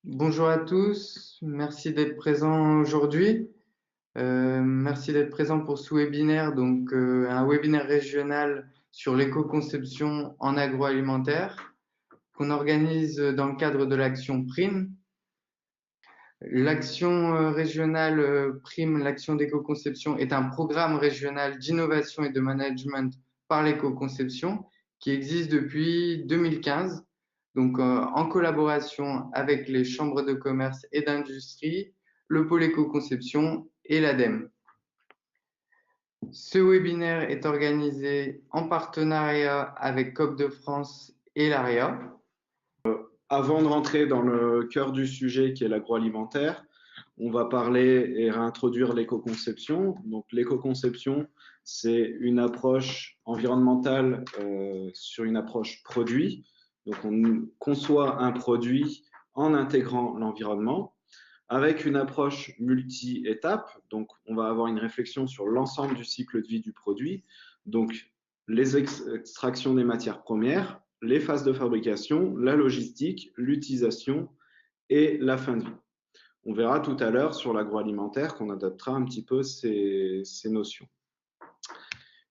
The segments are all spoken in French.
Bonjour à tous, merci d'être présents aujourd'hui. Merci d'être présent pour ce webinaire, donc un webinaire régional sur l'éco-conception en agroalimentaire qu'on organise dans le cadre de l'action PRIM. L'action régionale PRIM, l'action d'éco-conception, est un programme régional d'innovation et de management par l'éco-conception qui existe depuis 2015, donc en collaboration avec les chambres de commerce et d'industrie, le pôle éco-conception et l'ADEME. Ce webinaire est organisé en partenariat avec COP de France et l'ARIA. Avant de rentrer dans le cœur du sujet qui est l'agroalimentaire, on va parler et réintroduire l'éco-conception. Donc l'éco-conception, c'est une approche environnementale sur une approche produit. Donc on conçoit un produit en intégrant l'environnement avec une approche multi-étapes. Donc on va avoir une réflexion sur l'ensemble du cycle de vie du produit. Donc les extractions des matières premières, les phases de fabrication, la logistique, l'utilisation et la fin de vie. On verra tout à l'heure sur l'agroalimentaire qu'on adaptera un petit peu ces notions.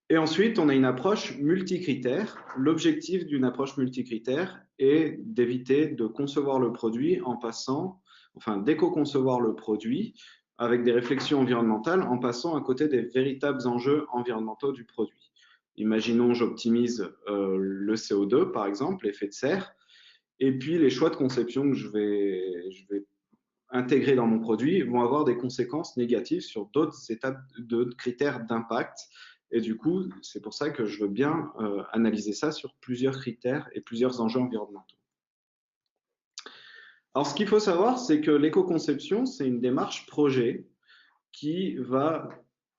Et ensuite, on a une approche multicritère. L'objectif d'une approche multicritère est d'éviter de concevoir le produit en passant, enfin d'éco-concevoir le produit avec des réflexions environnementales en passant à côté des véritables enjeux environnementaux du produit. Imaginons, j'optimise le CO2, par exemple, l'effet de serre, et puis les choix de conception que je vais intégrer dans mon produit vont avoir des conséquences négatives sur d'autres étapes, d'autres critères d'impact. Et du coup, c'est pour ça que je veux bien analyser ça sur plusieurs critères et plusieurs enjeux environnementaux. Alors, ce qu'il faut savoir, c'est que l'éco-conception, c'est une démarche projet qui va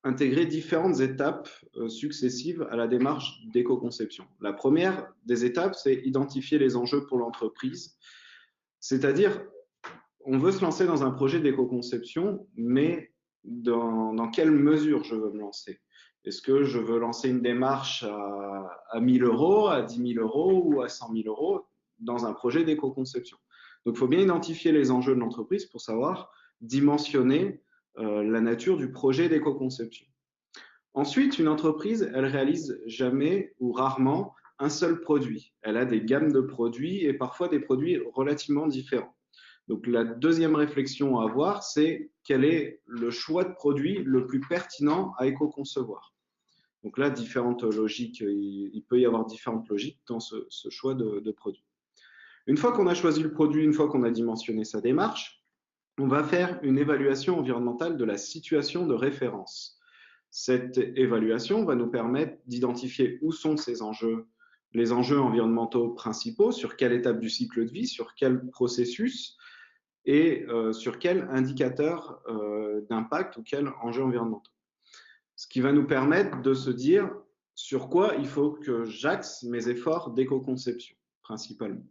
intégrer différentes étapes successives à la démarche d'éco-conception. La première des étapes, c'est identifier les enjeux pour l'entreprise, c'est-à-dire on veut se lancer dans un projet d'éco-conception, mais dans quelle mesure je veux me lancer? Est-ce que je veux lancer une démarche à 1 000 euros, à 10 000 euros ou à 100 000 euros dans un projet d'éco-conception? Donc, il faut bien identifier les enjeux de l'entreprise pour savoir dimensionner la nature du projet d'éco-conception. Ensuite, une entreprise, elle réalise jamais ou rarement un seul produit. Elle a des gammes de produits et parfois des produits relativement différents. Donc, la deuxième réflexion à avoir, c'est quel est le choix de produit le plus pertinent à éco-concevoir. Donc là, différentes logiques, il peut y avoir différentes logiques dans ce choix de produit. Une fois qu'on a choisi le produit, une fois qu'on a dimensionné sa démarche, on va faire une évaluation environnementale de la situation de référence. Cette évaluation va nous permettre d'identifier où sont ces enjeux, les enjeux environnementaux principaux, sur quelle étape du cycle de vie, sur quel processus et sur quel indicateur d'impact ou quel enjeu environnemental. Ce qui va nous permettre de se dire sur quoi il faut que j'axe mes efforts d'éco-conception, principalement.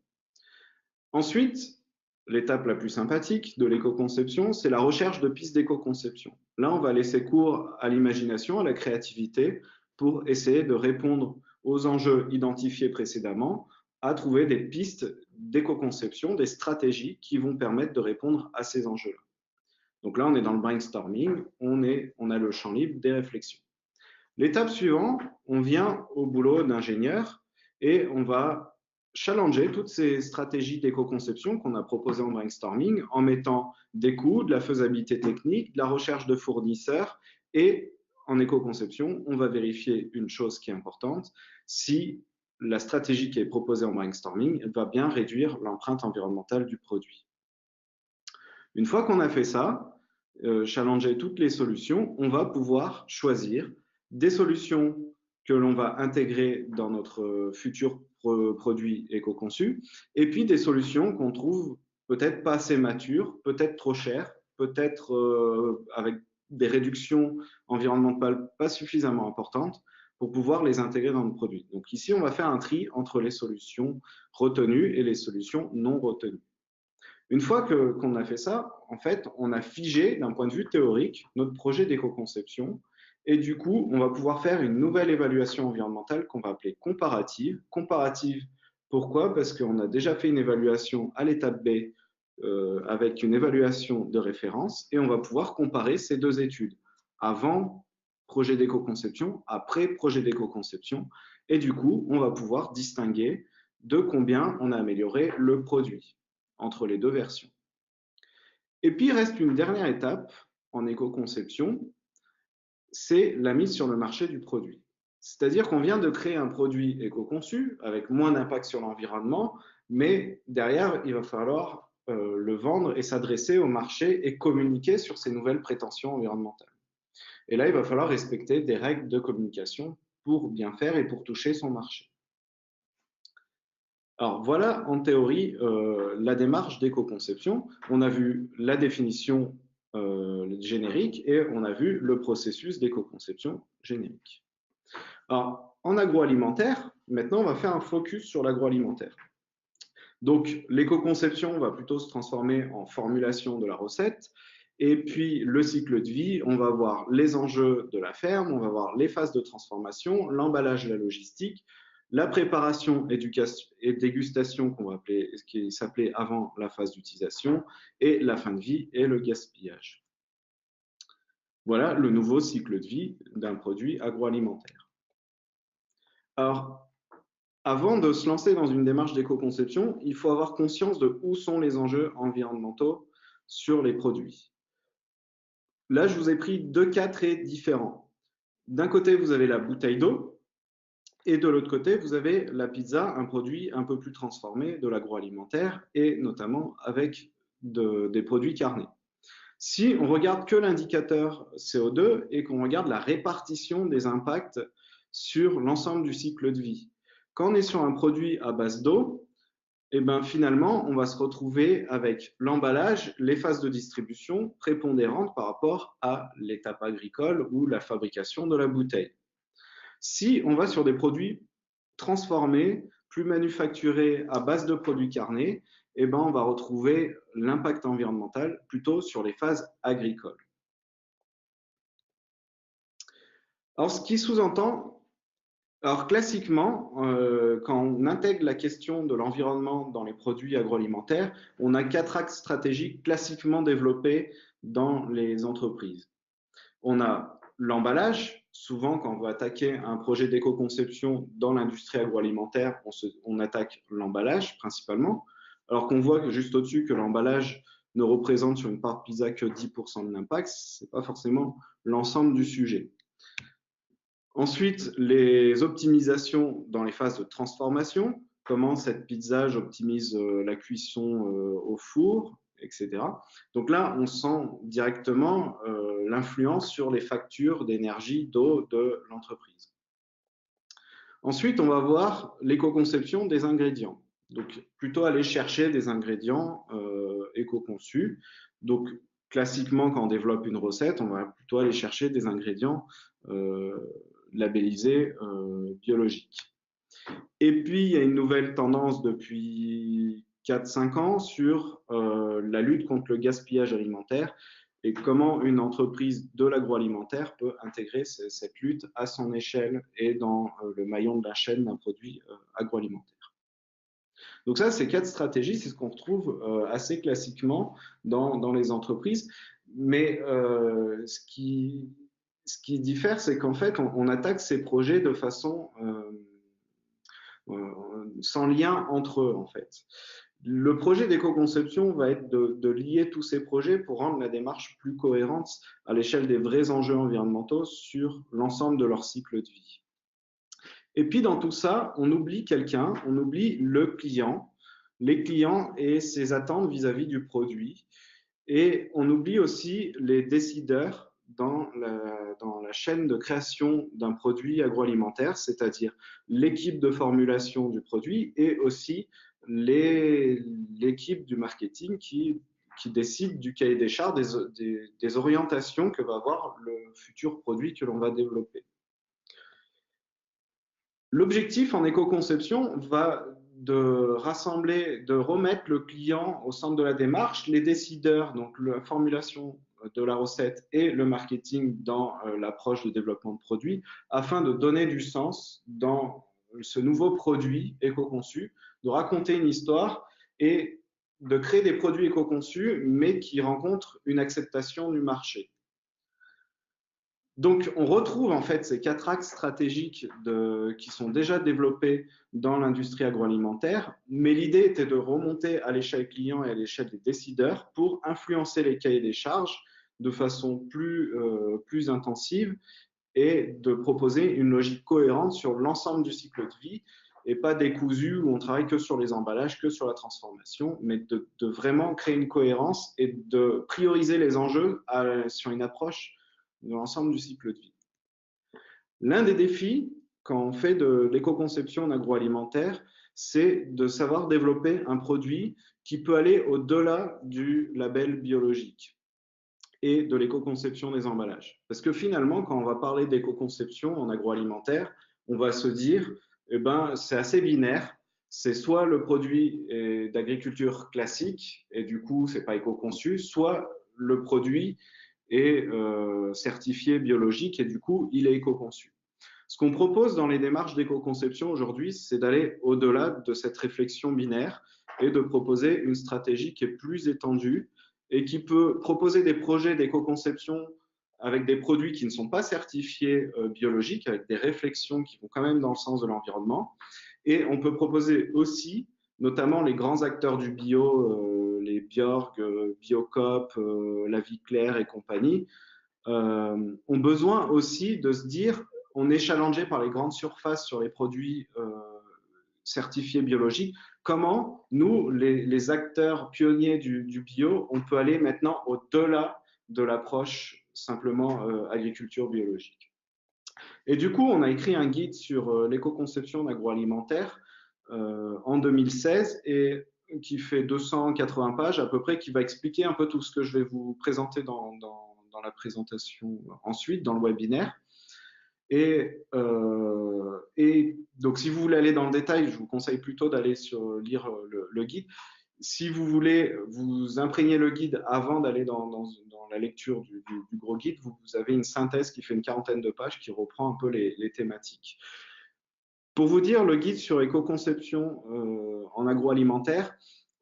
Ensuite, l'étape la plus sympathique de l'éco-conception, c'est la recherche de pistes d'éco-conception. Là, on va laisser cours à l'imagination, à la créativité, pour essayer de répondre aux enjeux identifiés précédemment, à trouver des pistes d'éco-conception, des stratégies qui vont permettre de répondre à ces enjeux-là. Donc là, on est dans le brainstorming, on a le champ libre des réflexions. L'étape suivante, on vient au boulot d'ingénieur et on va challenger toutes ces stratégies d'éco-conception qu'on a proposées en brainstorming en mettant des coûts, de la faisabilité technique, de la recherche de fournisseurs et en éco-conception, on va vérifier une chose qui est importante, si la stratégie qui est proposée en brainstorming va bien réduire l'empreinte environnementale du produit. Une fois qu'on a fait ça, challenger toutes les solutions, on va pouvoir choisir des solutions que l'on va intégrer dans notre futur produit éco-conçu, et puis des solutions qu'on trouve peut-être pas assez matures, peut-être trop chères, peut-être avec des réductions environnementales pas suffisamment importantes pour pouvoir les intégrer dans le produit. Donc ici, on va faire un tri entre les solutions retenues et les solutions non retenues. Une fois qu'on a fait ça, en fait, on a figé d'un point de vue théorique notre projet d'éco-conception et du coup, on va pouvoir faire une nouvelle évaluation environnementale qu'on va appeler comparative. Comparative, pourquoi? Parce qu'on a déjà fait une évaluation à l'étape B avec une évaluation de référence et on va pouvoir comparer ces deux études. Avant projet d'éco-conception, après projet d'éco-conception. Et du coup, on va pouvoir distinguer de combien on a amélioré le produit entre les deux versions. Et puis, il reste une dernière étape en éco-conception, c'est la mise sur le marché du produit. C'est-à-dire qu'on vient de créer un produit éco-conçu avec moins d'impact sur l'environnement, mais derrière, il va falloir le vendre et s'adresser au marché et communiquer sur ces nouvelles prétentions environnementales. Et là, il va falloir respecter des règles de communication pour bien faire et pour toucher son marché. Alors voilà en théorie la démarche d'éco-conception. On a vu la définition générique et on a vu le processus d'éco-conception générique. Alors en agroalimentaire, maintenant on va faire un focus sur l'agroalimentaire. Donc l'éco-conception va plutôt se transformer en formulation de la recette. Et puis le cycle de vie, on va voir les enjeux de la ferme, on va voir les phases de transformation, l'emballage et la logistique, la préparation et dégustation qu'on va appeler, ce qui s'appelait avant la phase d'utilisation, et la fin de vie et le gaspillage. Voilà le nouveau cycle de vie d'un produit agroalimentaire. Alors, avant de se lancer dans une démarche d'éco-conception, il faut avoir conscience de où sont les enjeux environnementaux sur les produits. Là, je vous ai pris deux cas très différents. D'un côté, vous avez la bouteille d'eau et de l'autre côté, vous avez la pizza, un produit un peu plus transformé de l'agroalimentaire et notamment avec des produits carnés. Si on regarde que l'indicateur CO2 et qu'on regarde la répartition des impacts sur l'ensemble du cycle de vie, quand on est sur un produit à base d'eau, et ben finalement, on va se retrouver avec l'emballage, les phases de distribution prépondérantes par rapport à l'étape agricole ou la fabrication de la bouteille. Si on va sur des produits transformés, plus manufacturés à base de produits carnés, et ben on va retrouver l'impact environnemental plutôt sur les phases agricoles. Alors, ce qui sous-entend, alors classiquement, quand on intègre la question de l'environnement dans les produits agroalimentaires, on a 4 axes stratégiques classiquement développés dans les entreprises. On a l'emballage. Souvent, quand on veut attaquer un projet d'éco-conception dans l'industrie agroalimentaire, on attaque l'emballage principalement, alors qu'on voit que juste au-dessus que l'emballage ne représente sur une part pizza que 10% de l'impact, ce n'est pas forcément l'ensemble du sujet. Ensuite, les optimisations dans les phases de transformation, comment cette pizza, j'optimise la cuisson au four, etc. Donc là, on sent directement l'influence sur les factures d'énergie, d'eau de l'entreprise. Ensuite, on va voir l'éco-conception des ingrédients. Donc, plutôt aller chercher des ingrédients éco-conçus. Donc, classiquement, quand on développe une recette, on va plutôt aller chercher des ingrédients labellisés biologiques. Et puis, il y a une nouvelle tendance depuis 4-5 ans sur la lutte contre le gaspillage alimentaire et comment une entreprise de l'agroalimentaire peut intégrer cette lutte à son échelle et dans le maillon de la chaîne d'un produit agroalimentaire. Donc ça, ces 4 stratégies, c'est ce qu'on retrouve assez classiquement dans les entreprises. Mais ce qui diffère, c'est qu'en fait, on attaque ces projets de façon sans lien entre eux, en fait. Le projet d'éco-conception va être de lier tous ces projets pour rendre la démarche plus cohérente à l'échelle des vrais enjeux environnementaux sur l'ensemble de leur cycle de vie. Et puis, dans tout ça, on oublie quelqu'un, on oublie le client, les clients et ses attentes vis-à-vis du produit. Et on oublie aussi les décideurs dans la chaîne de création d'un produit agroalimentaire, c'est-à-dire l'équipe de formulation du produit et aussi l'équipe du marketing qui décide du cahier des charges, des orientations que va avoir le futur produit que l'on va développer. L'objectif en éco-conception va de rassembler, de remettre le client au centre de la démarche, les décideurs, donc la formulation de la recette et le marketing dans l'approche de développement de produits, afin de donner du sens dans ce nouveau produit éco-conçu, de raconter une histoire et de créer des produits éco-conçus, mais qui rencontrent une acceptation du marché. Donc, on retrouve en fait ces 4 axes stratégiques qui sont déjà développés dans l'industrie agroalimentaire, mais l'idée était de remonter à l'échelle client et à l'échelle des décideurs pour influencer les cahiers des charges de façon plus intensive et de proposer une logique cohérente sur l'ensemble du cycle de vie et pas décousu où on travaille que sur les emballages, que sur la transformation, mais de vraiment créer une cohérence et de prioriser les enjeux sur une approche de l'ensemble du cycle de vie. L'un des défis, quand on fait de l'éco-conception en agroalimentaire, c'est de savoir développer un produit qui peut aller au-delà du label biologique et de l'éco-conception des emballages. Parce que finalement, quand on va parler d'éco-conception en agroalimentaire, on va se dire, eh ben, c'est assez binaire. C'est soit le produit est d'agriculture classique et du coup, c'est pas éco-conçu, soit le produit est certifié biologique et du coup, il est éco-conçu. Ce qu'on propose dans les démarches d'éco-conception aujourd'hui, c'est d'aller au-delà de cette réflexion binaire et de proposer une stratégie qui est plus étendue et qui peut proposer des projets d'éco-conception avec des produits qui ne sont pas certifiés biologiques, avec des réflexions qui vont quand même dans le sens de l'environnement. Et on peut proposer aussi, notamment les grands acteurs du bio, les Bjorg, Biocoop, La Vie Claire et compagnie, ont besoin aussi de se dire, on est challengé par les grandes surfaces sur les produits certifiés biologiques. Comment, nous, les acteurs pionniers du bio, on peut aller maintenant au-delà de l'approche simplement agriculture biologique. Et du coup, on a écrit un guide sur l'éco-conception agroalimentaire en 2016 et qui fait 280 pages à peu près, qui va expliquer un peu tout ce que je vais vous présenter dans la présentation ensuite, dans le webinaire. Et donc, si vous voulez aller dans le détail, je vous conseille plutôt d'aller lire le guide. Si vous voulez vous imprégner le guide avant d'aller dans la lecture du gros guide, vous avez une synthèse qui fait une 40aine de pages qui reprend un peu les thématiques. Pour vous dire, le guide sur éco-conception en agroalimentaire,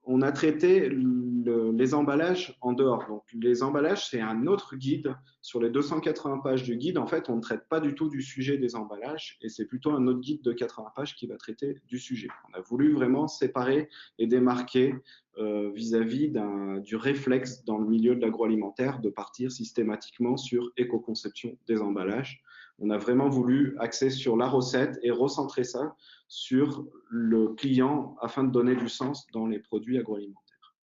on a traité les emballages en dehors. Donc, les emballages, c'est un autre guide. Sur les 280 pages du guide, en fait, on ne traite pas du tout du sujet des emballages et c'est plutôt un autre guide de 80 pages qui va traiter du sujet. On a voulu vraiment séparer et démarquer vis-à-vis du réflexe dans le milieu de l'agroalimentaire de partir systématiquement sur éco-conception des emballages. On a vraiment voulu axer sur la recette et recentrer ça sur le client afin de donner du sens dans les produits agroalimentaires.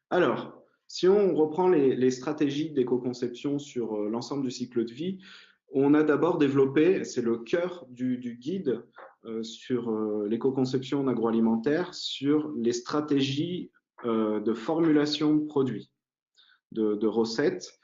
Alors, si on reprend les stratégies d'éco-conception sur l'ensemble du cycle de vie, on a d'abord développé, c'est le cœur du guide sur l'éco-conception en agroalimentaire, sur les stratégies de formulation de produits, de recettes.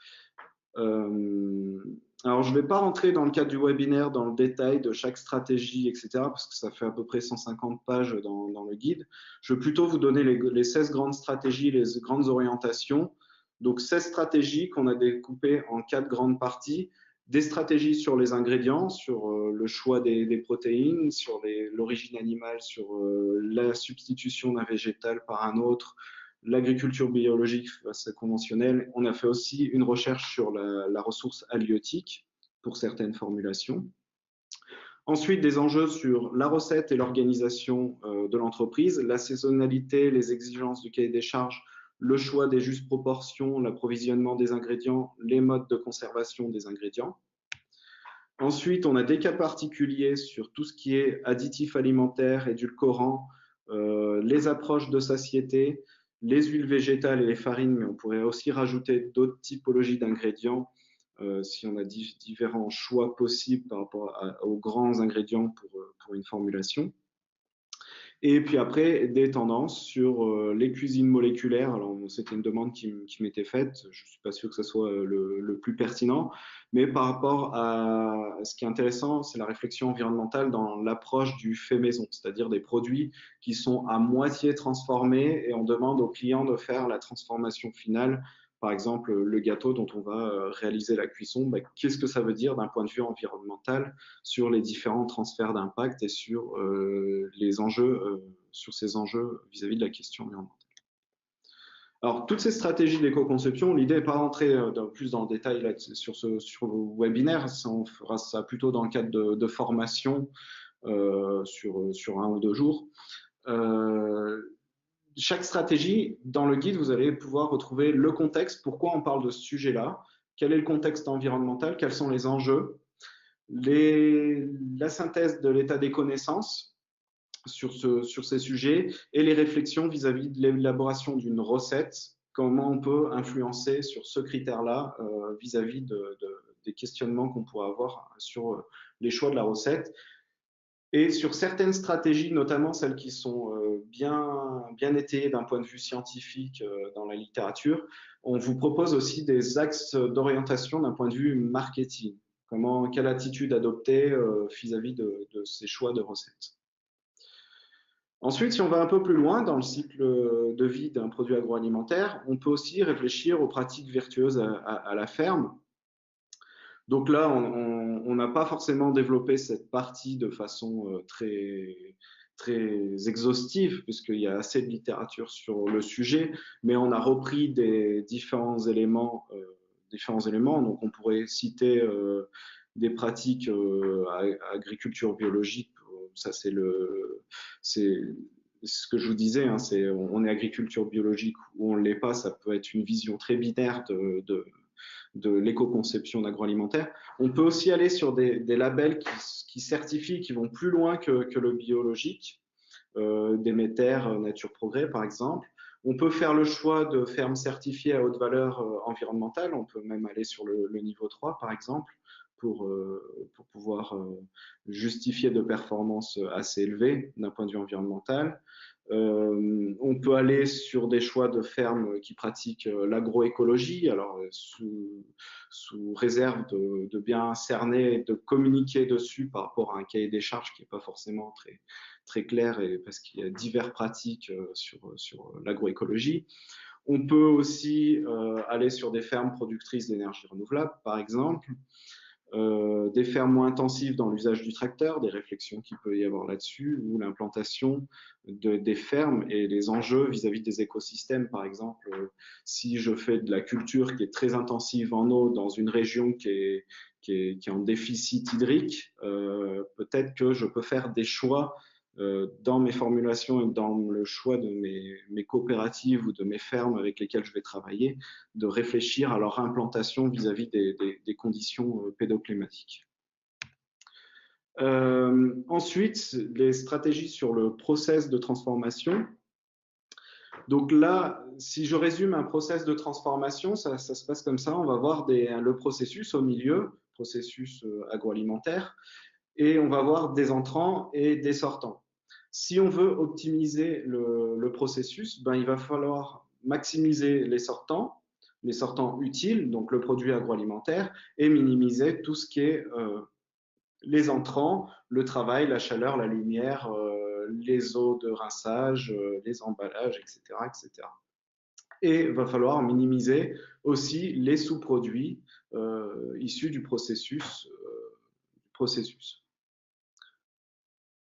Alors, je ne vais pas rentrer dans le cadre du webinaire dans le détail de chaque stratégie, etc., parce que ça fait à peu près 150 pages dans le guide. Je vais plutôt vous donner les 16 grandes stratégies, les grandes orientations. Donc, 16 stratégies qu'on a découpées en 4 grandes parties. Des stratégies sur les ingrédients, sur le choix des protéines, sur l'origine animale, sur la substitution d'un végétal par un autre, l'agriculture biologique face à conventionnelle. On a fait aussi une recherche sur la ressource halieutique pour certaines formulations. Ensuite, des enjeux sur la recette et l'organisation de l'entreprise, la saisonnalité, les exigences du cahier des charges, le choix des justes proportions, l'approvisionnement des ingrédients, les modes de conservation des ingrédients. Ensuite, on a des cas particuliers sur tout ce qui est additifs alimentaires, édulcorants, les approches de satiété, les huiles végétales et les farines, mais on pourrait aussi rajouter d'autres typologies d'ingrédients si on a différents choix possibles par rapport aux grands ingrédients pour une formulation. Et puis après, des tendances sur les cuisines moléculaires. Alors, c'était une demande qui m'était faite. Je ne suis pas sûr que ce soit le plus pertinent. Mais par rapport à ce qui est intéressant, c'est la réflexion environnementale dans l'approche du fait maison, c'est-à-dire des produits qui sont à moitié transformés et on demande aux clients de faire la transformation finale. Par exemple, le gâteau dont on va réaliser la cuisson, qu'est-ce que ça veut dire d'un point de vue environnemental sur les différents transferts d'impact et sur les enjeux ces enjeux vis-à-vis de la question environnementale. Alors, toutes ces stratégies d'éco-conception, l'idée n'est pas d'entrer plus dans le détail là, sur le webinaire, on fera ça plutôt dans le cadre de formation sur 1 ou 2 jours. Chaque stratégie, dans le guide, vous allez pouvoir retrouver le contexte, pourquoi on parle de ce sujet-là, quel est le contexte environnemental, quels sont les enjeux, la synthèse de l'état des connaissances sur ces sujets et les réflexions vis-à-vis de l'élaboration d'une recette, comment on peut influencer sur ce critère-là vis-à-vis des questionnements qu'on pourrait avoir sur les choix de la recette. Et sur certaines stratégies, notamment celles qui sont bien étayées d'un point de vue scientifique dans la littérature, on vous propose aussi des axes d'orientation d'un point de vue marketing. Quelle attitude adopter vis-à-vis de ces choix de recettes. Ensuite, si on va un peu plus loin dans le cycle de vie d'un produit agroalimentaire, on peut aussi réfléchir aux pratiques vertueuses à la ferme. Donc là, on n'a pas forcément développé cette partie de façon très exhaustive, puisqu'il y a assez de littérature sur le sujet, mais on a repris des différents éléments. Donc on pourrait citer des pratiques agriculture biologique. Ça, c'est ce que je vous disais, hein, on est agriculture biologique ou on ne l'est pas, ça peut être une vision très binaire de l'éco-conception d'agroalimentaire. On peut aussi aller sur des labels qui certifient, qui vont plus loin que le biologique, Déméter, Nature Progrès par exemple. On peut faire le choix de fermes certifiées à haute valeur environnementale, on peut même aller sur le niveau 3 par exemple, pour pouvoir justifier de performances assez élevées d'un point de vue environnemental. On peut aller sur des choix de fermes qui pratiquent l'agroécologie, alors sous réserve de bien cerner et de communiquer dessus par rapport à un cahier des charges qui n'est pas forcément très clair, parce qu'il y a diverses pratiques sur l'agroécologie. On peut aussi aller sur des fermes productrices d'énergie renouvelable, par exemple. Des fermes moins intensives dans l'usage du tracteur, des réflexions qu'il peut y avoir là-dessus, ou l'implantation des fermes et les enjeux vis-à-vis des écosystèmes. Par exemple, si je fais de la culture qui est très intensive en eau dans une région qui est en déficit hydrique, peut-être que je peux faire des choix dans mes formulations et dans le choix de mes coopératives ou de mes fermes avec lesquelles je vais travailler, de réfléchir à leur implantation vis-à-vis des conditions pédoclimatiques. Ensuite, les stratégies sur le process de transformation. Donc là, si je résume un process de transformation, ça se passe comme ça. On va voir le processus au milieu, processus agroalimentaire, et on va voir des entrants et des sortants. Si on veut optimiser le processus, il va falloir maximiser les sortants utiles, donc le produit agroalimentaire, et minimiser tout ce qui est les entrants, le travail, la chaleur, la lumière, les eaux de rinçage, les emballages, etc., etc. Et il va falloir minimiser aussi les sous-produits issus du processus.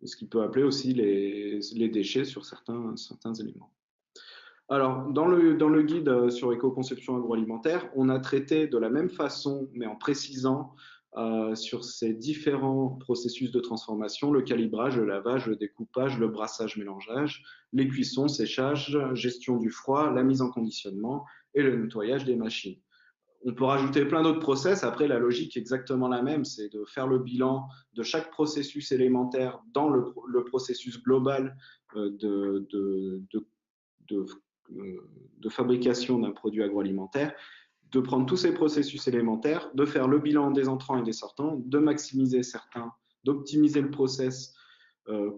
Ce qui peut appeler aussi les déchets sur certains éléments. Alors, dans le guide sur éco-conception agroalimentaire, on a traité de la même façon, mais en précisant sur ces différents processus de transformation, le calibrage, le lavage, le découpage, le brassage, mélangeage, les cuissons, séchage, gestion du froid, la mise en conditionnement et le nettoyage des machines. On peut rajouter plein d'autres process. Après, la logique est exactement la même, c'est de faire le bilan de chaque processus élémentaire dans le processus global de fabrication d'un produit agroalimentaire, de prendre tous ces processus élémentaires, de faire le bilan des entrants et des sortants, de maximiser certains, d'optimiser le process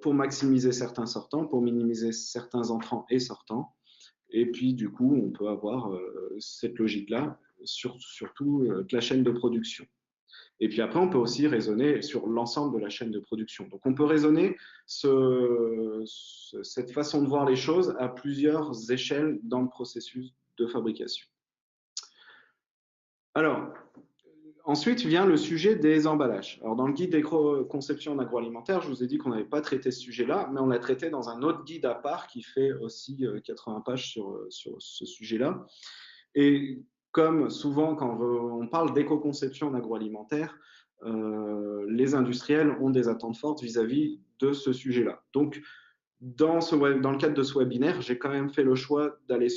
pour maximiser certains sortants, pour minimiser certains entrants et sortants. Et puis, du coup, on peut avoir cette logique-là, surtout la chaîne de production. Et puis après, on peut aussi raisonner sur l'ensemble de la chaîne de production. Donc, on peut raisonner cette façon de voir les choses à plusieurs échelles dans le processus de fabrication. Alors, Ensuite vient le sujet des emballages. Alors, dans le guide d'éco-conception en agroalimentaire, je vous ai dit qu'on n'avait pas traité ce sujet-là, mais on l'a traité dans un autre guide à part qui fait aussi 80 pages sur ce sujet-là. Et comme souvent, quand on parle d'éco-conception en agroalimentaire, les industriels ont des attentes fortes vis-à-vis de ce sujet-là. Donc, dans le cadre de ce webinaire, j'ai quand même fait le choix d'aller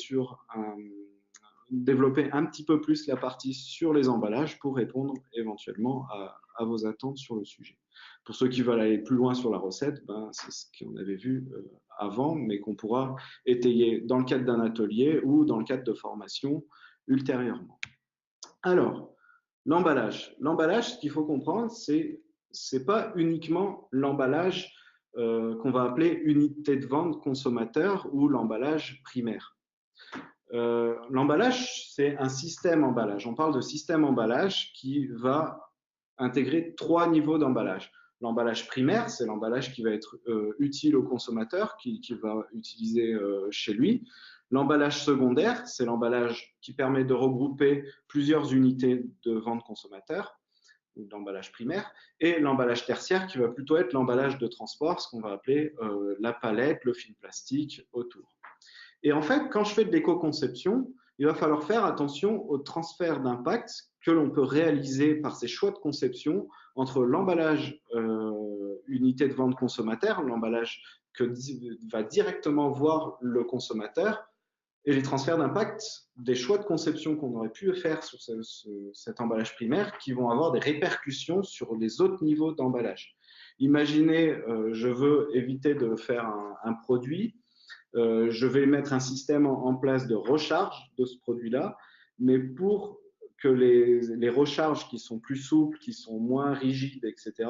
développer un petit peu plus la partie sur les emballages pour répondre éventuellement à vos attentes sur le sujet. Pour ceux qui veulent aller plus loin sur la recette, c'est ce qu'on avait vu avant, mais qu'on pourra étayer dans le cadre d'un atelier ou dans le cadre de formation ultérieurement. Alors, l'emballage. L'emballage, ce qu'il faut comprendre, c'est pas uniquement l'emballage qu'on va appeler unité de vente consommateur ou l'emballage primaire. L'emballage, c'est un système emballage. On parle de système emballage qui va intégrer 3 niveaux d'emballage. L'emballage primaire, c'est l'emballage qui va être utile au consommateur, qu'il va utiliser chez lui. L'emballage secondaire, c'est l'emballage qui permet de regrouper plusieurs unités de vente consommateur, ou l'emballage primaire. Et l'emballage tertiaire, qui va plutôt être l'emballage de transport, ce qu'on va appeler la palette, le film plastique autour. Et en fait, quand je fais de l'éco-conception, il va falloir faire attention au transfert d'impact que l'on peut réaliser par ces choix de conception entre l'emballage unité de vente consommateur, l'emballage que va directement voir le consommateur, et les transferts d'impact des choix de conception qu'on aurait pu faire sur cet emballage primaire qui vont avoir des répercussions sur les autres niveaux d'emballage. Imaginez, je veux éviter de faire un produit, je vais mettre un système en place de recharge de ce produit-là, mais pour que les recharges qui sont plus souples, qui sont moins rigides, etc.,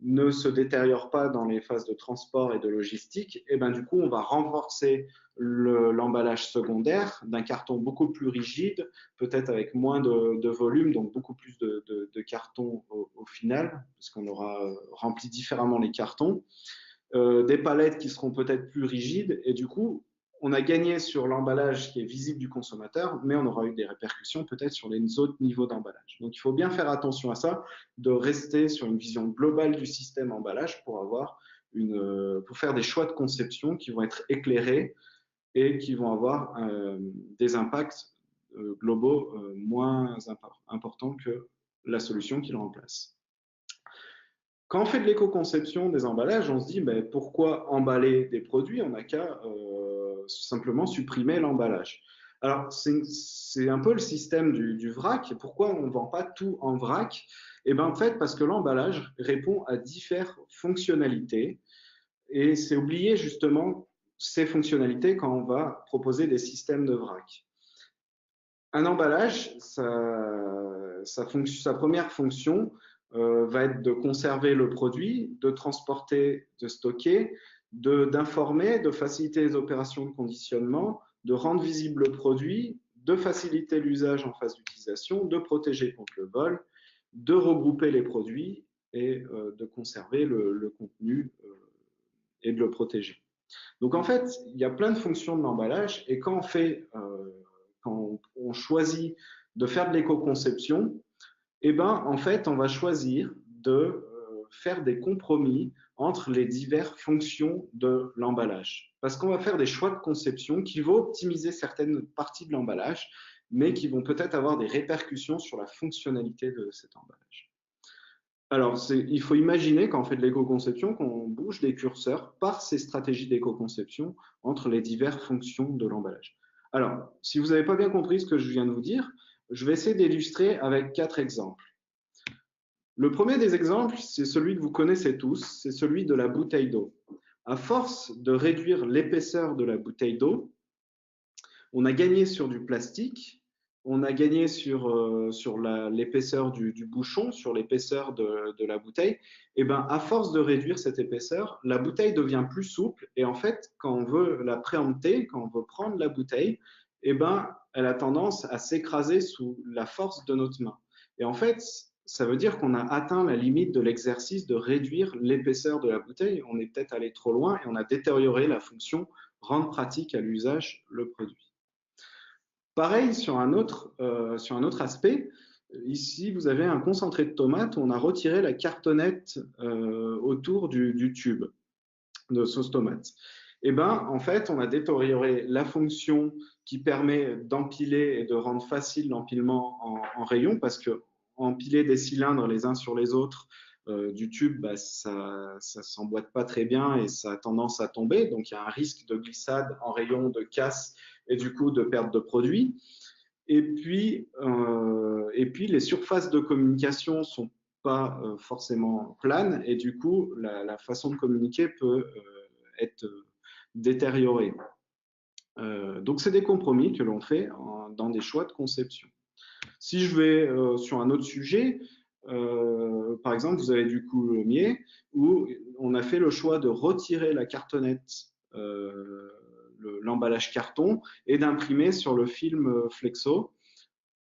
ne se détériorent pas dans les phases de transport et de logistique, et ben du coup, on va renforcer l'emballage secondaire d'un carton beaucoup plus rigide, peut-être avec moins de volume, donc beaucoup plus de carton au final, parce qu'on aura rempli différemment les cartons. Des palettes qui seront peut-être plus rigides, et du coup, on a gagné sur l'emballage qui est visible du consommateur, mais on aura eu des répercussions peut-être sur les autres niveaux d'emballage. Donc, il faut bien faire attention à ça, de rester sur une vision globale du système emballage pour faire des choix de conception qui vont être éclairés et qui vont avoir des impacts globaux moins importants que la solution qu'ils remplacent. Quand on fait de l'éco-conception des emballages, on se dit pourquoi emballer des produits? On n'a qu'à simplement supprimer l'emballage. Alors, c'est un peu le système du vrac. Pourquoi on ne vend pas tout en vrac? Eh bien, en fait, parce que l'emballage répond à différentes fonctionnalités et c'est oublier justement ces fonctionnalités quand on va proposer des systèmes de vrac. Un emballage, sa première fonction, va être de conserver le produit, de transporter, de stocker, d'informer, de faciliter les opérations de conditionnement, de rendre visible le produit, de faciliter l'usage en phase d'utilisation, de protéger contre le vol, de regrouper les produits et de conserver le contenu et de le protéger. Donc en fait, il y a plein de fonctions de l'emballage et quand on choisit de faire de l'éco-conception, eh ben, en fait, on va choisir de faire des compromis entre les diverses fonctions de l'emballage. Parce qu'on va faire des choix de conception qui vont optimiser certaines parties de l'emballage, mais qui vont peut-être avoir des répercussions sur la fonctionnalité de cet emballage. Alors, il faut imaginer quand on fait de l'éco-conception qu'on bouge des curseurs par ces stratégies d'éco-conception entre les diverses fonctions de l'emballage. Alors, si vous n'avez pas bien compris ce que je viens de vous dire, je vais essayer d'illustrer avec 4 exemples. Le premier des exemples, c'est celui que vous connaissez tous, c'est celui de la bouteille d'eau. À force de réduire l'épaisseur de la bouteille d'eau, on a gagné sur du plastique, on a gagné sur l'épaisseur du bouchon, sur l'épaisseur de la bouteille. Et ben, à force de réduire cette épaisseur, la bouteille devient plus souple et en fait, quand on veut la préempter, quand on veut prendre la bouteille, eh ben, elle a tendance à s'écraser sous la force de notre main. Et en fait, ça veut dire qu'on a atteint la limite de l'exercice de réduire l'épaisseur de la bouteille. On est peut-être allé trop loin et on a détérioré la fonction rendre pratique à l'usage le produit. Pareil, sur un autre aspect, Ici, vous avez un concentré de tomate où on a retiré la cartonnette autour du tube de sauce tomate. Et ben, en fait, on a détérioré la fonction qui permet d'empiler et de rendre facile l'empilement en rayon, parce que empiler des cylindres les uns sur les autres du tube, bah, ça s'emboîte pas très bien et ça a tendance à tomber. Donc, il y a un risque de glissade en rayon, de casse et du coup de perte de produit. Et puis les surfaces de communication sont pas forcément planes et du coup, la façon de communiquer peut être détériorée. Donc, c'est des compromis que l'on fait dans des choix de conception. Si je vais sur un autre sujet, par exemple, vous avez du coulommiers où on a fait le choix de retirer la cartonnette, l'emballage carton, et d'imprimer sur le film flexo.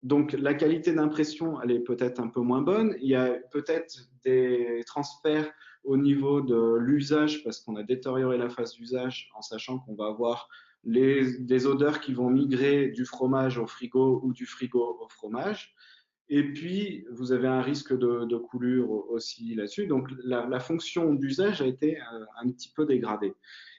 Donc, la qualité d'impression, elle est peut-être un peu moins bonne. Il y a peut-être des transferts au niveau de l'usage parce qu'on a détérioré la phase d'usage en sachant qu'on va avoir des odeurs qui vont migrer du fromage au frigo ou du frigo au fromage. Et puis, vous avez un risque de coulure aussi là-dessus. Donc, la fonction d'usage a été un petit peu dégradée.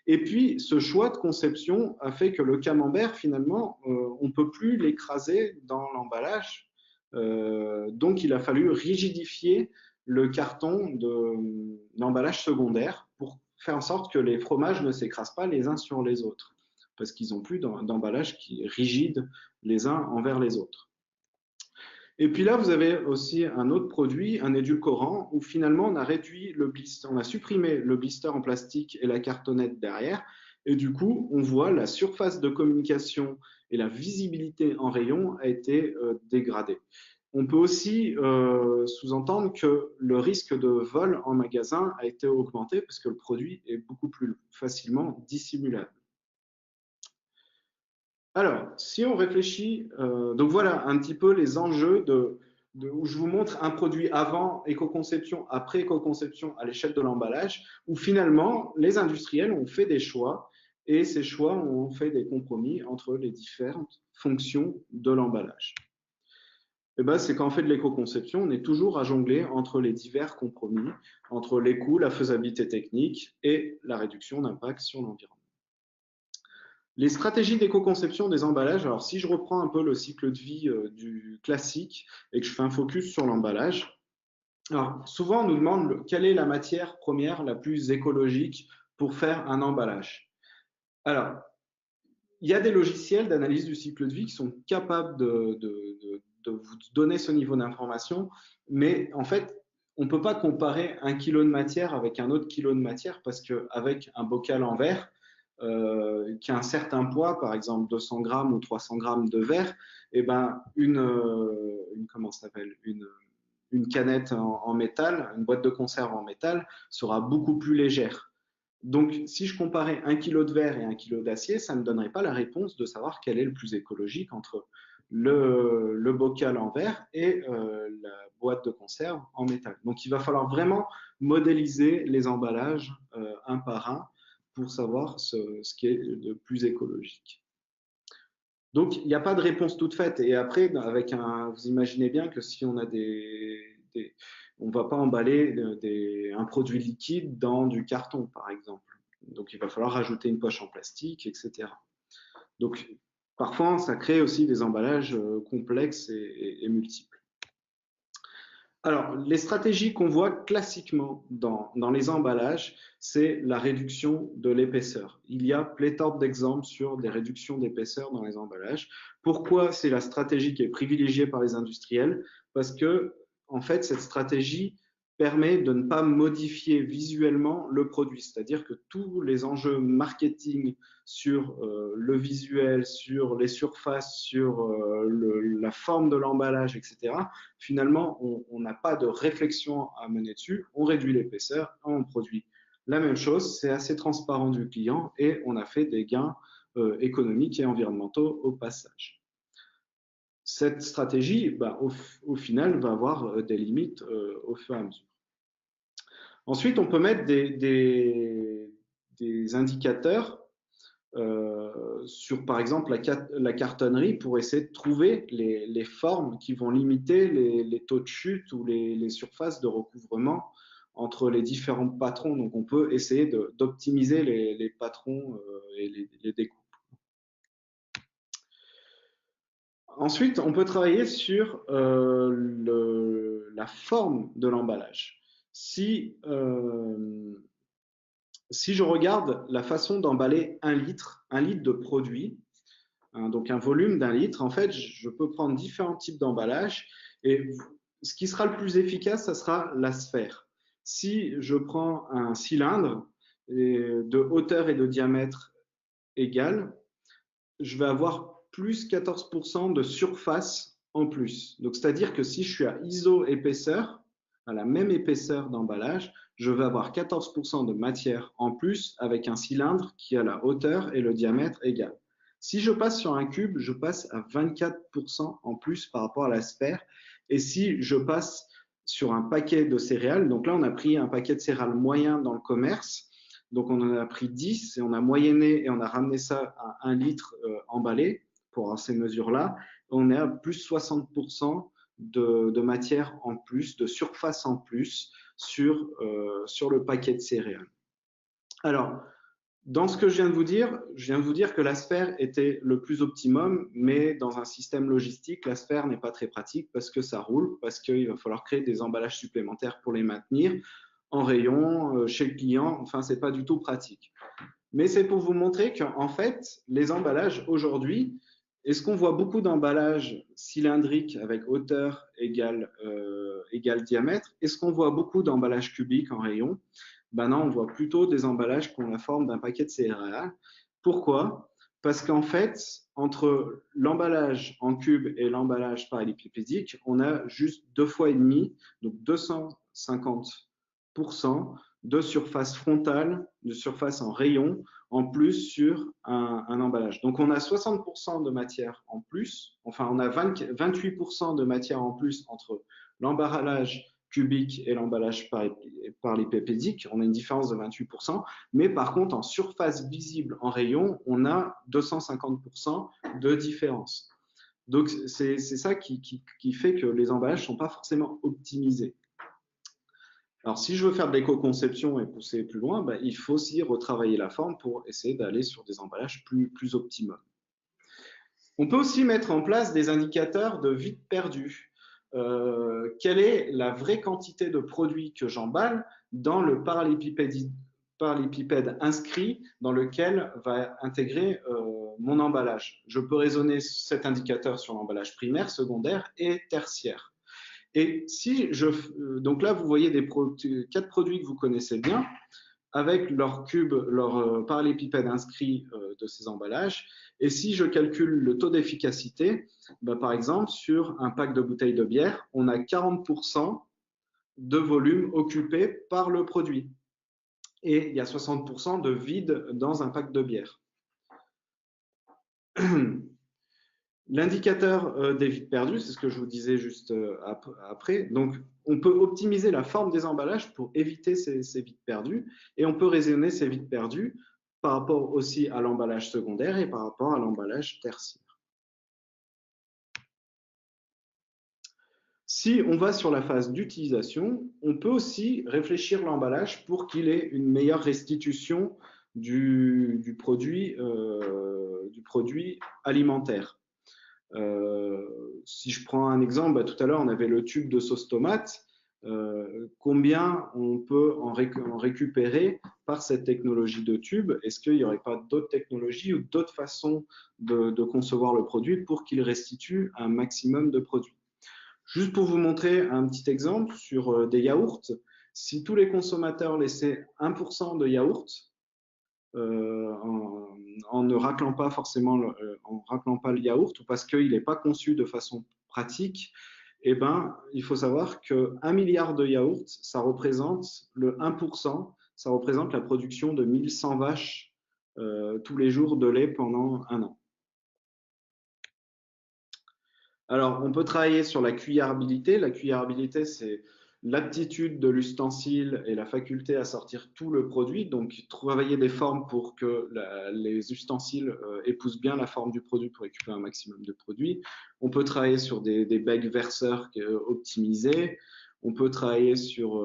Et puis, ce choix de conception a fait que le camembert, finalement, on ne peut plus l'écraser dans l'emballage. Donc, il a fallu rigidifier le carton de l'emballage secondaire pour faire en sorte que les fromages ne s'écrasent pas les uns sur les autres, parce qu'ils n'ont plus d'emballage qui est rigide les uns envers les autres. Et puis là, vous avez aussi un autre produit, un édulcorant, où finalement on a réduit le blister, on a supprimé le blister en plastique et la cartonnette derrière, et du coup, on voit la surface de communication et la visibilité en rayon a été dégradée. On peut aussi sous-entendre que le risque de vol en magasin a été augmenté parce que le produit est beaucoup plus facilement dissimulable. Alors, si on réfléchit, donc voilà un petit peu les enjeux où je vous montre un produit avant éco-conception, après éco-conception à l'échelle de l'emballage, où finalement les industriels ont fait des choix et ces choix ont fait des compromis entre les différentes fonctions de l'emballage. Et ben, c'est qu'en fait de l'éco-conception, on est toujours à jongler entre les divers compromis, entre les coûts, la faisabilité technique et la réduction d'impact sur l'environnement. Les stratégies d'éco-conception des emballages, alors si je reprends un peu le cycle de vie du classique et que je fais un focus sur l'emballage, alors souvent on nous demande quelle est la matière première la plus écologique pour faire un emballage. Alors, il y a des logiciels d'analyse du cycle de vie qui sont capables de vous donner ce niveau d'information, mais en fait, on ne peut pas comparer un kilo de matière avec un autre kilo de matière parce qu'avec un bocal en verre, qui a un certain poids, par exemple 200 grammes ou 300 grammes de verre, et ben comment ça s'appelle, une canette en métal, une boîte de conserve en métal sera beaucoup plus légère. Donc, si je comparais 1 kg de verre et 1 kg d'acier, ça ne me donnerait pas la réponse de savoir quel est le plus écologique entre le bocal en verre et la boîte de conserve en métal. Donc, il va falloir vraiment modéliser les emballages un par un pour savoir ce qui est le plus écologique. Donc, il n'y a pas de réponse toute faite. Et après, vous imaginez bien que si on a on ne va pas emballer un produit liquide dans du carton, par exemple. Donc, il va falloir rajouter une poche en plastique, etc. Donc, parfois, ça crée aussi des emballages complexes et multiples. Alors, les stratégies qu'on voit classiquement dans les emballages, c'est la réduction de l'épaisseur. Il y a pléthore d'exemples sur des réductions d'épaisseur dans les emballages. Pourquoi c'est la stratégie qui est privilégiée par les industriels? Parce que, en fait, cette stratégie permet de ne pas modifier visuellement le produit. C'est-à-dire que tous les enjeux marketing sur le visuel, sur les surfaces, sur la forme de l'emballage, etc., finalement, on n'a pas de réflexion à mener dessus. On réduit l'épaisseur, on produit la même chose. C'est assez transparent du client et on a fait des gains économiques et environnementaux au passage. Cette stratégie, au final, va avoir des limites au fur et à mesure. Ensuite, on peut mettre des indicateurs sur, par exemple, la cartonnerie pour essayer de trouver les formes qui vont limiter les taux de chute ou les surfaces de recouvrement entre les différents patrons. Donc, on peut essayer d'optimiser les patrons et les découpes. Ensuite, on peut travailler sur la forme de l'emballage. Si je regarde la façon d'emballer 1 litre de produit, hein, donc un volume d'1 litre, en fait, je peux prendre différents types d'emballage et ce qui sera le plus efficace, ça sera la sphère. Si je prends un cylindre de hauteur et de diamètre égal, je vais avoir plus 14% de surface en plus. Donc, c'est-à-dire que si je suis à iso épaisseur, à la même épaisseur d'emballage, je vais avoir 14% de matière en plus avec un cylindre qui a la hauteur et le diamètre égal. Si je passe sur un cube, je passe à 24% en plus par rapport à la sphère. Et si je passe sur un paquet de céréales, donc là, on a pris un paquet de céréales moyen dans le commerce, donc on en a pris 10 et on a moyenné et on a ramené ça à 1 litre emballé pour avoir ces mesures-là. On est à plus 60% de matière en plus, de surface en plus sur le paquet de céréales. Alors, dans ce que je viens de vous dire que la sphère était le plus optimum, mais dans un système logistique, la sphère n'est pas très pratique parce que ça roule, parce qu'il va falloir créer des emballages supplémentaires pour les maintenir en rayon, chez le client, enfin, c'est pas du tout pratique. Mais c'est pour vous montrer qu'en fait, les emballages aujourd'hui, est-ce qu'on voit beaucoup d'emballages cylindriques avec hauteur égale diamètre? Est-ce qu'on voit beaucoup d'emballages cubiques en rayon? Ben non, on voit plutôt des emballages qui ont la forme d'un paquet de céréales. Pourquoi? Parce qu'en fait, entre l'emballage en cube et l'emballage parallélépipédique, on a juste 2 fois et demi, donc 250% de surface frontale, de surface en rayon, en plus sur un emballage. Donc, on a 60% de matière en plus, enfin, on a 28% de matière en plus entre l'emballage cubique et l'emballage parallélépipédique. On a une différence de 28%, mais par contre, en surface visible en rayon, on a 250% de différence. Donc, c'est ça qui fait que les emballages ne sont pas forcément optimisés. Alors, si je veux faire de l'éco-conception et pousser plus loin, ben, il faut aussi retravailler la forme pour essayer d'aller sur des emballages plus optimums. On peut aussi mettre en place des indicateurs de vide perdu. Quelle est la vraie quantité de produits que j'emballe dans le parallépipède inscrit dans lequel va intégrer mon emballage? Je peux raisonner cet indicateur sur l'emballage primaire, secondaire et tertiaire. Et si donc là, vous voyez 4 produits que vous connaissez bien, avec leur cube, leur parallépipède inscrit de ces emballages. Et si je calcule le taux d'efficacité, ben, par exemple, sur un pack de bouteilles de bière, on a 40% de volume occupé par le produit. Et il y a 60% de vide dans un pack de bière. L'indicateur des vides perdus, c'est ce que je vous disais juste après. Donc, on peut optimiser la forme des emballages pour éviter ces vides perdus et on peut raisonner ces vides perdus par rapport aussi à l'emballage secondaire et par rapport à l'emballage tertiaire. Si on va sur la phase d'utilisation, on peut aussi réfléchir l'emballage pour qu'il ait une meilleure restitution du produit alimentaire. Si je prends un exemple, tout à l'heure on avait le tube de sauce tomate, combien on peut en récupérer par cette technologie de tube? Est-ce qu'il n'y aurait pas d'autres technologies ou d'autres façons de concevoir le produit pour qu'il restitue un maximum de produits? Juste pour vous montrer un petit exemple sur des yaourts, si tous les consommateurs laissaient 1% de yaourt, en ne raclant pas forcément en raclant pas le yaourt ou parce qu'il n'est pas conçu de façon pratique, eh ben, il faut savoir que 1 milliard de yaourts, ça représente le 1%, ça représente la production de 1100 vaches tous les jours de lait pendant un an. Alors, on peut travailler sur la cuillerabilité. La cuillerabilité, c'est l'aptitude de l'ustensile et la faculté à sortir tout le produit, donc travailler des formes pour que les ustensiles épousent bien la forme du produit pour récupérer un maximum de produits. On peut travailler sur des bacs verseurs optimisés. On peut travailler sur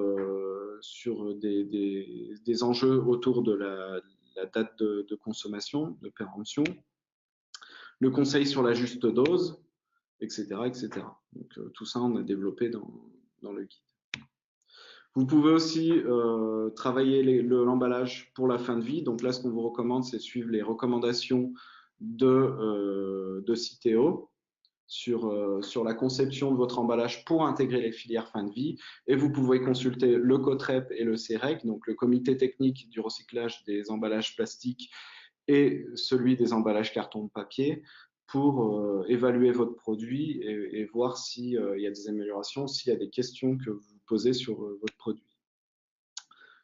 des enjeux autour de la date de consommation, de péremption, le conseil sur la juste dose, etc. etc. Donc, tout ça, on a développé dans le guide. Vous pouvez aussi travailler l'emballage pour la fin de vie. Donc là, ce qu'on vous recommande, c'est de suivre les recommandations de Citeo sur la conception de votre emballage pour intégrer les filières fin de vie. Et vous pouvez consulter le COTREP et le CEREC, donc le comité technique du recyclage des emballages plastiques et celui des emballages carton-papier pour évaluer votre produit et voir s'il y a des améliorations, s'il y a des questions que vous posez sur votre produit.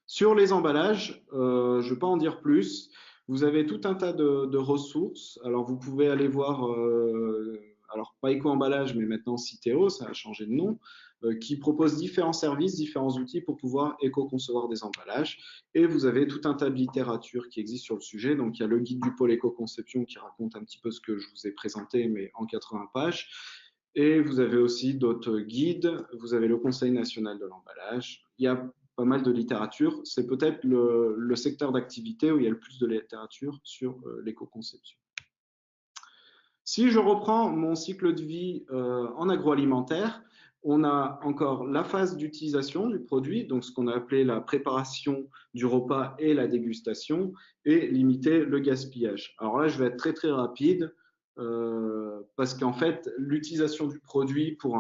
Sur les emballages, je ne vais pas en dire plus. Vous avez tout un tas de ressources. Alors, vous pouvez aller voir, alors pas Eco-emballage, mais maintenant Citeo, ça a changé de nom, qui propose différents services, différents outils pour pouvoir éco-concevoir des emballages. Et vous avez tout un tas de littérature qui existe sur le sujet. Donc, il y a le guide du pôle éco-conception qui raconte un petit peu ce que je vous ai présenté, mais en 80 pages. Et vous avez aussi d'autres guides. Vous avez le Conseil national de l'emballage. Il y a pas mal de littérature. C'est peut-être le secteur d'activité où il y a le plus de littérature sur l'éco-conception. Si je reprends mon cycle de vie en agroalimentaire, on a encore la phase d'utilisation du produit, donc ce qu'on a appelé la préparation du repas et la dégustation, et limiter le gaspillage. Alors là, je vais être très très rapide parce qu'en fait, l'utilisation du produit pour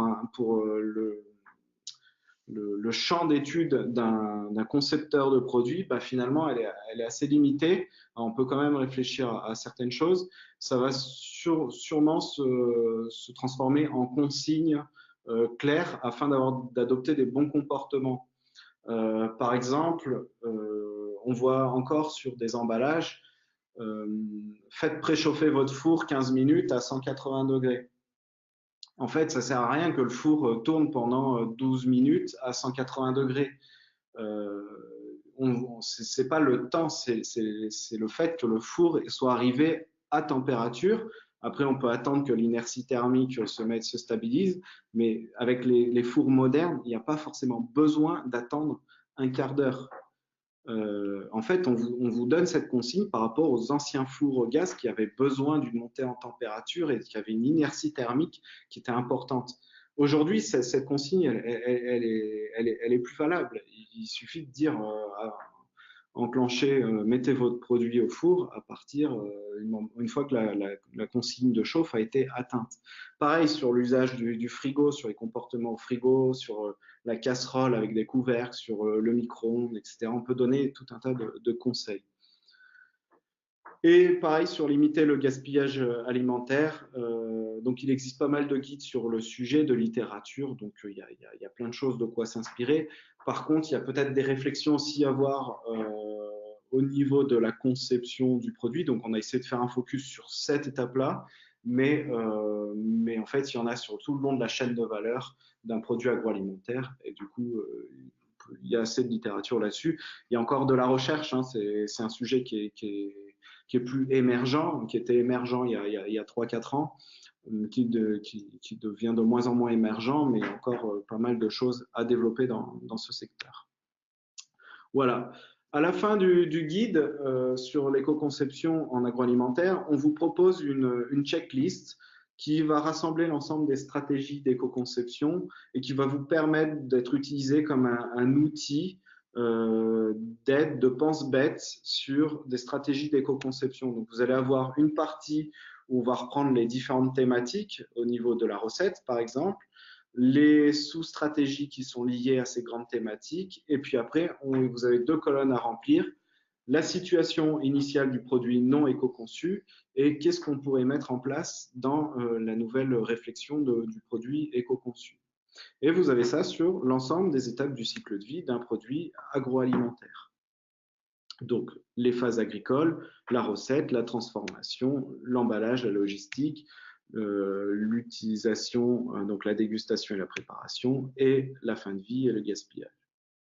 le champ d'étude d'un concepteur de produit, bah, finalement, elle est assez limitée. Alors, on peut quand même réfléchir à certaines choses. Ça va sûrement se transformer en consignes claires afin d'adopter des bons comportements. Par exemple, on voit encore sur des emballages, faites préchauffer votre four 15 minutes à 180 degrés. En fait, ça ne sert à rien que le four tourne pendant 12 minutes à 180 degrés. Ce n'est pas le temps, c'est le fait que le four soit arrivé à température. Après, on peut attendre que l'inertie thermique se stabilise, mais avec les fours modernes, il n'y a pas forcément besoin d'attendre un quart d'heure. En fait, on vous donne cette consigne par rapport aux anciens fours au gaz qui avaient besoin d'une montée en température et qui avaient une inertie thermique qui était importante. Aujourd'hui, cette consigne, elle est plus valable. Il suffit de dire enclenchez, mettez votre produit au four à partir une fois que la consigne de chauffe a été atteinte. Pareil sur l'usage du frigo, sur les comportements au frigo, sur la casserole avec des couvercles, sur le micro-ondes, etc. On peut donner tout un tas de conseils. Et pareil sur limiter le gaspillage alimentaire. Donc, il existe pas mal de guides sur le sujet, de littérature. Donc, il y a plein de choses de quoi s'inspirer. Par contre, il y a peut-être des réflexions aussi à avoir au niveau de la conception du produit. Donc, on a essayé de faire un focus sur cette étape-là. Mais en fait, il y en a sur tout le long de la chaîne de valeur d'un produit agroalimentaire. Et du coup, il y a assez de littérature là-dessus. Il y a encore de la recherche. Hein. C'est un sujet qui est plus émergent, qui était émergent il y a 3-4 ans, qui devient de moins en moins émergent, mais il y a encore pas mal de choses à développer dans ce secteur. Voilà. À la fin du guide sur l'éco-conception en agroalimentaire, on vous propose une checklist qui va rassembler l'ensemble des stratégies d'éco-conception et qui va vous permettre d'être utilisé comme un outil d'aide, de pense-bête sur des stratégies d'éco-conception. Donc, vous allez avoir une partie où on va reprendre les différentes thématiques au niveau de la recette, par exemple, les sous-stratégies qui sont liées à ces grandes thématiques, et puis après, vous avez 2 colonnes à remplir, la situation initiale du produit non éco-conçu et qu'est-ce qu'on pourrait mettre en place dans la nouvelle réflexion du produit éco-conçu. Et vous avez ça sur l'ensemble des étapes du cycle de vie d'un produit agroalimentaire. Donc, les phases agricoles, la recette, la transformation, l'emballage, la logistique, l'utilisation, donc la dégustation et la préparation, et la fin de vie et le gaspillage.